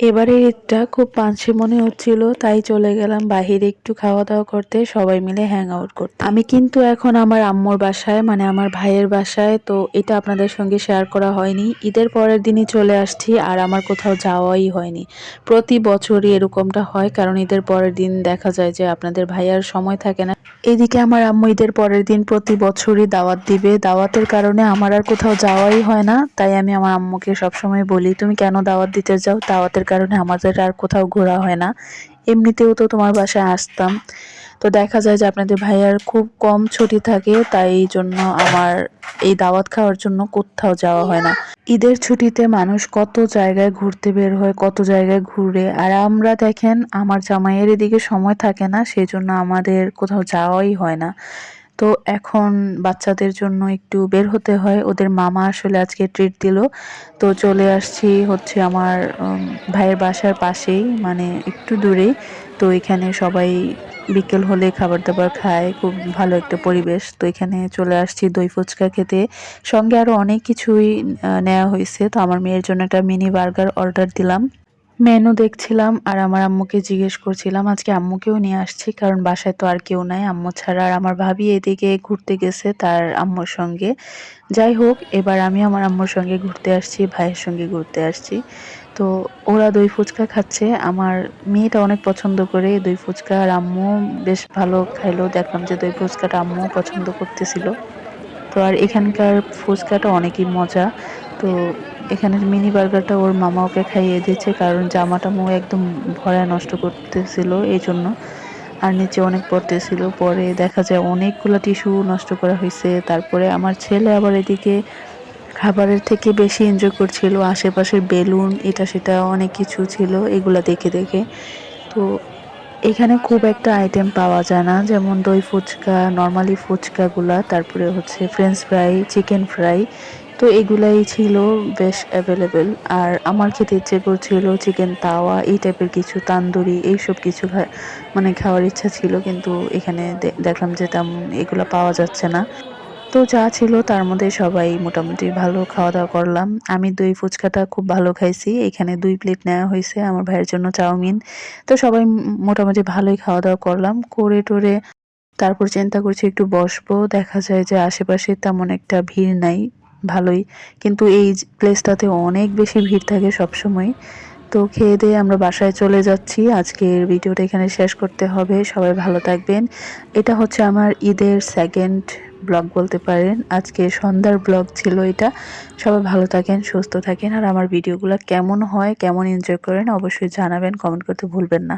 এবারের ঈদটা খুব পাঁচে মনে হচ্ছিল, তাই চলে গেলাম বাহিরে একটু খাওয়া দাওয়া করতে, সবাই মিলে হ্যাং আউট করতে। আমি কিন্তু এখন আমার আম্মুর বাসায়, মানে আমার ভাইয়ের বাসায়, তো এটা আপনাদের সঙ্গে শেয়ার করা হয়নি। ঈদের পরের দিনই চলে আসছি আর আমার কোথাও যাওয়াই হয়নি। প্রতি বছরই এরকমটা হয়, কারণ ঈদের পরের দিন দেখা যায় যে আপনাদের ভাইয়ার সময় থাকে না। এদিকে আমার আম্মু ঈদের পরের দিন প্রতি বছরই দাওয়াত দিবে, দাওয়াতের কারণে আমার আর কোথাও যাওয়াই হয় না। তাই আমি আমার আম্মুকে সবসময় বলি, তুমি কেন দাওয়াত দিতে যাও? দাওয়াতের কারণে আমাদের আর কোথাও ঘোরা হয় না, এমনিতেও তো তোমার বাসায় আসতাম। তো দেখা যায় যে আপনাদের ভাইয়ার খুব কম ছুটি থাকে, তাই এই জন্য আমার এই দাওয়াত খাওয়ার জন্য কোথাও যাওয়া হয় না। ঈদের ছুটিতে মানুষ কত জায়গায় ঘুরতে বের হয়, কত জায়গায় ঘুরে, আর আমরা দেখেন আমার জামাইয়ের এদিকে সময় থাকে না, সেই জন্য আমাদের কোথাও যাওয়াই হয় না। তো এখন বাচ্চাদের জন্য একটু বের হতে হয়, ওদের মামা আসলে আজকে ট্রিট দিল। তো চলে আসছি হচ্ছে আমার ভাইয়ের বাসার পাশেই, মানে একটু দূরেই। তো এখানে সবাই বিকেল হলে খাবার দাবার খায়, খুব ভালো একটা পরিবেশ। তো এখানে চলে আসছি দই ফুচকা খেতে, সঙ্গে আরো অনেক কিছুই নেওয়া হয়েছে। তো আমার মেয়ের জন্য একটা মিনি বার্গার অর্ডার দিলাম। মেনু দেখছিলাম আর আমার আম্মুকে জিজ্ঞেস করছিলাম, আজকে আম্মুকেও নিয়ে আসছি, কারণ বাসায় তো আর কেউ নাই আম্মু ছাড়া। আর আমার ভাবি এদিকে ঘুরতে গেছে তার আম্মুর সঙ্গে। যাই হোক, এবার আমি আমার আম্মুর সঙ্গে ঘুরতে আসছি, ভাইয়ের সঙ্গে ঘুরতে আসছি। তো ওরা দই ফুচকা খাচ্ছে, আমার মেয়েটা অনেক পছন্দ করে দই ফুচকা, আর আম্মু বেশ ভালো খাইলো। দেখলাম যে দই ফুচকাটা আম্মুও পছন্দ করতেছিল। তো আর এখানকার ফুচকাটা অনেকই মজা। তো এখানের মিনি বার্গারটা ওর মামা ওকে খাইয়ে দিচ্ছে, কারণ জামা-টামাও একদম ভরায় নষ্ট করতেছিল এইজন্য। আর নিচে অনেক পড়তেছিল, পরে দেখা যায় অনেকগুলা টিস্যু নষ্ট করা হইছে। তারপরে আমার ছেলে আবার এদিকে খাবারের থেকে বেশি এনজয় করছিল আশেপাশের বেলুন, এটা সেটা অনেক কিছু ছিল এগুলা দেখে দেখে। তো এখানে খুব একটা আইটেম পাওয়া যায় না, যেমন দই ফুচকা, নরমালি ফুচকাগুলা, তারপরে হচ্ছে ফ্রেঞ্চ ফ্রাই, চিকেন ফ্রাই। তো এগুলাই ছিল বেশ অ্যাভেলেবেল। আর আমার খেতে ইচ্ছে করছিল চিকেন তাওয়া, এই টাইপের কিছু, তান্দুরি, এইসব কিছু মানে খাওয়ার ইচ্ছা ছিল, কিন্তু এখানে দেখলাম যে তেমন এগুলা পাওয়া যাচ্ছে না। তো যা ছিল তার মধ্যে সবাই মোটামুটি ভালো খাওয়া দাওয়া করলাম। আমি দই ফুচকাটা খুব ভালো খাইছি। এখানে ২ প্লেট নেওয়া হয়েছে, আমার ভাইয়ের জন্য চাউমিন। তো সবাই মোটামুটি ভালোই খাওয়া দাওয়া করলাম, করে টোরে তারপর চিন্তা করছি একটু বসবো। দেখা যায় যে আশেপাশে তেমন একটা ভিড় নাই, ভালোই। কিন্তু এই প্লেসটাতে অনেক বেশি ভিড় থাকে সবসময়। তো খেয়ে দিয়ে আমরা বাসায় চলে যাচ্ছি। আজকের ভিডিওটা এখানে শেষ করতে হবে। সবাই ভালো থাকবেন। এটা হচ্ছে আমার ঈদের সেকেন্ড ব্লগ বলতে পারেন। আজকে সন্ধ্যার ব্লগ ছিল এটা। সবাই ভালো থাকেন, সুস্থ থাকেন। আর আমার ভিডিওগুলো কেমন হয়, কেমন এনজয় করেন অবশ্যই জানাবেন, কমেন্ট করতে ভুলবেন না।